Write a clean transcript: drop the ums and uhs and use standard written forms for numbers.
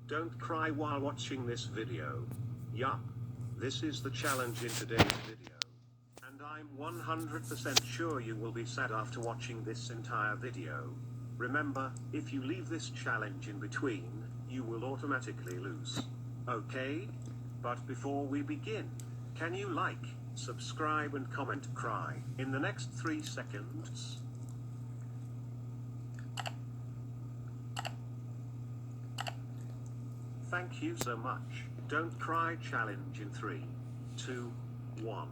Don't cry while watching this video. Yup. This is the challenge in today's video. And I'm 100% sure you will be sad after watching this entire video. Remember, if you leave this challenge in between, you will automatically lose. Okay? But before we begin, can you like, subscribe and comment cry in the next 3 seconds? Thank you so much. Don't cry challenge in 3, 2, 1.